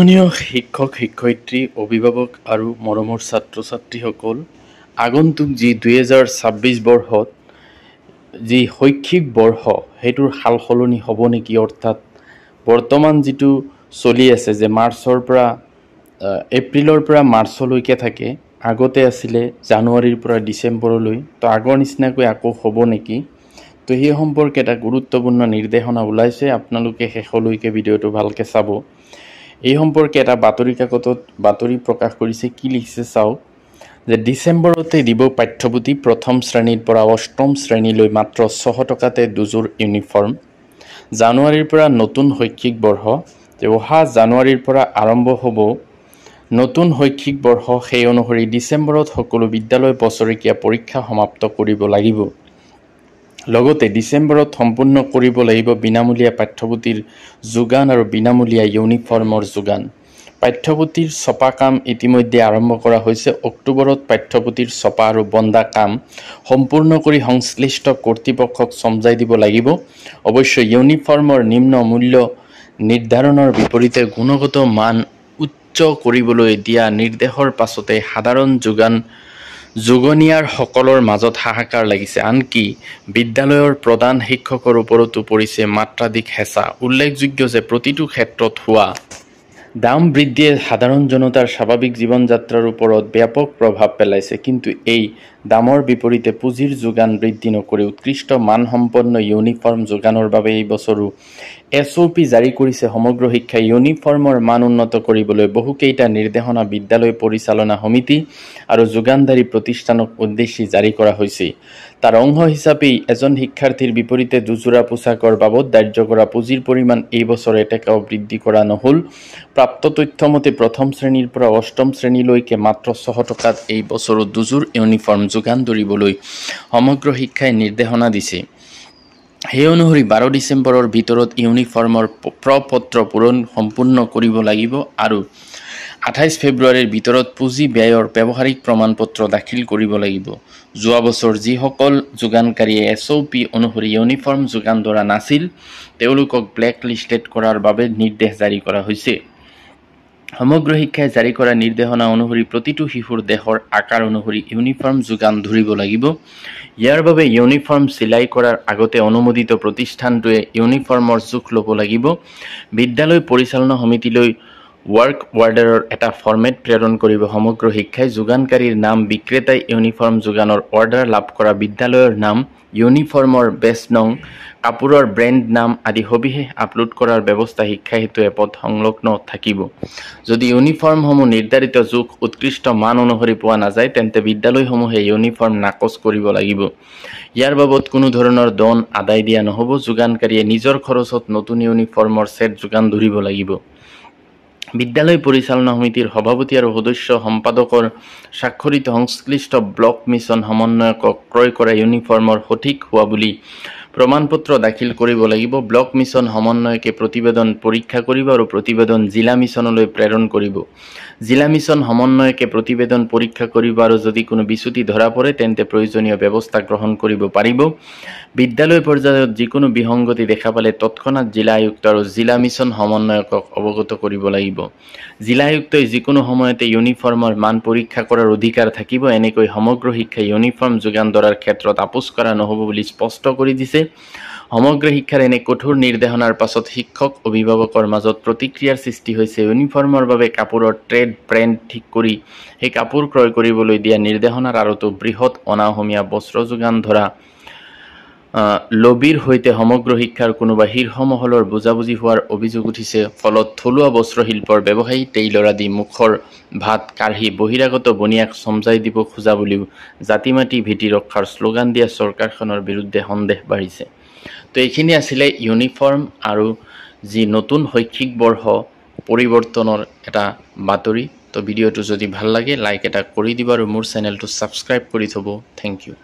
মাননীয় শিক্ষক শিক্ষয়িত্ৰী অভিভাৱক আৰু মৰমৰ ছাত্ৰ ছাত্ৰীসকল, আগন্তুক যি 2026 বৰ্ষত যি শৈক্ষিক বৰ্ষ সেইটোৰ সাল সলনি হ'ব নেকি? অৰ্থাৎ বৰ্তমান যিটো চলি আছে যে মাৰ্চৰ পৰা এপ্ৰিলৰ পৰা মাৰ্চলৈকে থাকে, আগতে আছিলে জানুৱাৰীৰ পৰা ডিচেম্বৰলৈ, তো আগৰ নিচিনাকৈ আকৌ হ'ব নেকি? তো সেই সম্পৰ্কে এটা গুৰুত্বপূৰ্ণ নিৰ্দেশনা ওলাইছে। আপোনালোকে শেষলৈকে ভিডিঅ'টো ভালকৈ চাব। এই সম্পৰ্কে এটা বাতৰি কাকতত বাতৰি প্ৰকাশ কৰিছে। কি লিখিছে চাওক, যে ডিচেম্বৰতে দিব পাঠ্যপুথি, প্ৰথম শ্ৰেণীৰ পৰা অষ্টম শ্ৰেণীলৈ মাত্ৰ 600 টকাতে দুযোৰ ইউনিফৰ্ম। জানুৱাৰীৰ পৰা নতুন শৈক্ষিক বৰ্ষ, অহা জানুৱাৰীৰ পৰা আৰম্ভ হ'ব নতুন শৈক্ষিক বৰ্ষ। সেই অনুসৰি ডিচেম্বৰত সকলো বিদ্যালয় বছৰেকীয়া পৰীক্ষা সমাপ্ত কৰিব লাগিব। লগতে ডিচেম্বৰত সম্পূৰ্ণ কৰিব লাগিব বিনামূলীয়া পাঠ্যপুথিৰ যোগান আৰু বিনামূলীয়া ইউনিফৰ্মৰ যোগান। পাঠ্যপুথিৰ ছপা কাম ইতিমধ্যে আৰম্ভ কৰা হৈছে। অক্টোবৰত পাঠ্যপুথিৰ ছপা আৰু বন্ধা কাম সম্পূৰ্ণ কৰি সংশ্লিষ্ট কৰ্তৃপক্ষক চমজাই দিব লাগিব। অৱশ্যে ইউনিফৰ্মৰ নিম্ন মূল্য নিৰ্ধাৰণৰ বিপৰীতে গুণগত মান উচ্চ কৰিবলৈ দিয়া নিৰ্দেশৰ পাছতে সাধাৰণ যোগনীয়াৰসকলৰ মাজত হাহাকাৰ লাগিছে। আনকি বিদ্যালয়ৰ প্ৰধান শিক্ষকৰ ওপৰতো পৰিছে মাত্ৰাধিক হেঁচা। উল্লেখযোগ্য যে প্ৰতিটো ক্ষেত্ৰত হোৱা দাম বৃদ্ধিয়ে সাধাৰণ জনতাৰ স্বাভাৱিক জীৱন যাত্ৰাৰ ওপৰত ব্যাপক প্ৰভাৱ পেলাইছে। কিন্তু এই দামৰ বিপৰীতে পুঁজিৰ যোগান বৃদ্ধি নকৰি উৎকৃষ্ট মানসম্পন্ন ইউনিফৰ্ম যোগানৰ বাবে এই বছৰো SOP জাৰি কৰিছে সমগ্ৰ শিক্ষা। ইউনিফৰ্মৰ মান উন্নত কৰিবলৈ বহুকেইটা নিৰ্দেশনা বিদ্যালয় পৰিচালনা সমিতি আৰু যোগানধাৰী প্ৰতিষ্ঠানক উদ্দেশ্যি জাৰি কৰা হৈছে। তাৰ অংশ হিচাপেই এজন শিক্ষাৰ্থীৰ বিপৰীতে দুযোৰা পোছাকৰ বাবদ ধাৰ্য কৰা পুঁজিৰ পৰিমাণ এই বছৰ এটেকাও বৃদ্ধি কৰা নহ'ল। প্ৰাপ্ত তথ্যমতে প্ৰথম শ্ৰেণীৰ পৰা অষ্টম শ্ৰেণীলৈকে মাত্ৰ 600 টকাত এই বছৰো দুযোৰ ইউনিফৰ্ম যোগান ধৰিবলৈ সমগ্ৰ শিক্ষাই নিৰ্দেশনা দিছে। সেই অনুসৰি 12 ডিচেম্বৰৰ ভিতৰত ইউনিফৰ্মৰ প্ৰ-পত্ৰ পূৰণ সম্পূৰ্ণ কৰিব লাগিব আৰু 28 ফেব্ৰুৱাৰীৰ ভিতৰত পুঁজি ব্যয়ৰ ব্যৱহাৰিক প্ৰমাণপত্ৰ দাখিল কৰিব লাগিব। যোৱা বছৰ যিসকল যোগানকাৰীয়ে SOP অনুসৰি ইউনিফৰ্ম যোগান ধৰা নাছিল, তেওঁলোকক ব্লেক লিষ্টেড কৰাৰ বাবে নিৰ্দেশ জাৰি কৰা হৈছে। সমগ্ৰ শিক্ষাই জাৰি কৰা নিৰ্দেশনা অনুসৰি প্ৰতিটো শিশুৰ দেহৰ আকাৰ অনুসৰি ইউনিফৰ্ম যোগান ধৰিব লাগিব। ইয়াৰ বাবে ইউনিফৰ্ম চিলাই কৰাৰ আগতে অনুমোদিত প্ৰতিষ্ঠানটোৱে ইউনিফৰ্মৰ জোখ ল'ব লাগিব। বিদ্যালয় পৰিচালনা সমিতিলৈ ৱৰ্ক অৰ্ডাৰৰ এটা ফৰ্মেট প্ৰেৰণ কৰিব সমগ্ৰ শিক্ষাই। যোগানকাৰীৰ নাম, বিক্ৰেতাই ইউনিফৰ্ম যোগানৰ অৰ্ডাৰ লাভ কৰা বিদ্যালয়ৰ নাম, ইউনিফৰ্মৰ বেচ নং, কাপোৰৰ ব্ৰেণ্ড নাম আদি সবিশেষ আপলোড কৰাৰ ব্যৱস্থা শিক্ষা হেতু এপত সংলগ্ন থাকিব। যদি ইউনিফৰ্মসমূহ নিৰ্ধাৰিত জোখ উৎকৃষ্ট মান অনুসৰি পোৱা নাযায়, তেন্তে বিদ্যালয়সমূহে ইউনিফৰ্ম নাকচ কৰিব লাগিব। ইয়াৰ বাবদ কোনো ধৰণৰ ধন আদায় দিয়া নহ'ব। যোগানকাৰীয়ে নিজৰ খৰচত নতুন ইউনিফৰ্মৰ ছেট যোগান ধৰিব লাগিব। বিদ্যালয় পৰিচালনা সমিতিৰ সভাপতি আৰু সদস্য সম্পাদকৰ স্বাক্ষৰিত সংশ্লিষ্ট ব্লক মিছন সমন্বয়কক ক্ৰয় কৰা ইউনিফৰ্মৰ সঠিক হোৱা বুলি প্ৰমাণপত্ৰ দাখিল কৰিব লাগিব। ব্লক মিছন সমন্বয়কে প্ৰতিবেদন পৰীক্ষা কৰিব আৰু প্ৰতিবেদন জিলা মিছনলৈ প্ৰেৰণ কৰিব। জিলা মিছন সমন্বয়কে প্ৰতিবেদন পৰীক্ষা কৰিব আৰু যদি কোনো বিচ্যুতি ধৰা পৰে তেন্তে প্ৰয়োজনীয় ব্যৱস্থা গ্ৰহণ কৰিব পাৰিব। বিদ্যালয় পৰ্যায়ত যিকোনো বিসংগতি দেখা পালে তৎক্ষণাত জিলা আয়ুক্ত আৰু জিলা মিছন সমন্বয়কক অৱগত কৰিব লাগিব। জিলা আয়ুক্তই যিকোনো সময়তে ইউনিফৰ্মৰ মান পৰীক্ষা কৰাৰ অধিকাৰ থাকিব। এনেকৈ সমগ্ৰ শিক্ষাই ইউনিফৰ্ম যোগান ধৰাৰ ক্ষেত্ৰত আপোচ কৰা নহ'ব বুলি স্পষ্ট কৰি দিছে। সমগ্ৰ শিক্ষাৰ এনে কঠোৰ নিৰ্দেশনাৰ পাছত শিক্ষক অভিভাৱকৰ মাজত প্ৰতিক্ৰিয়াৰ সৃষ্টি হৈছে। ইউনিফৰ্মৰ বাবে কাপোৰৰ ট্ৰেড ব্ৰেণ্ড ঠিক কৰি সেই কাপোৰ ক্ৰয় কৰিবলৈ দিয়া নিৰ্দেশনাৰ আঁৰতো বৃহৎ অনাঅসমীয়া বস্ত্ৰ যোগান ধৰা লবিৰ সৈতে সমগ্ৰ শিক্ষাৰ কোনোবা শীৰ্ষ মহলৰ বুজাবুজি হোৱাৰ অভিযোগ উঠিছে। ফলত থলুৱা বস্ত্ৰশিল্পৰ ব্যৱসায়ী, টেইলৰ আদি মুখৰ ভাত কাঢ়ি বহিৰাগত বনিয়াক চমজাই দিব খোজা বুলিও জাতি মাটি ভেটি ৰক্ষাৰ শ্লোগান দিয়া চৰকাৰখনৰ বিৰুদ্ধে সন্দেহ বাঢ়িছে। তো এইখিনি আছিলে ইউনিফৰ্ম আৰু যি নতুন শৈক্ষিক বৰ্ষ পৰিৱৰ্তনৰ এটা বাতৰি। তো ভিডিঅ'টো যদি ভাল লাগে লাইক এটা কৰি দিব আৰু মোৰ চেনেলটো ছাবস্ক্ৰাইব কৰি থ'ব। Thank U.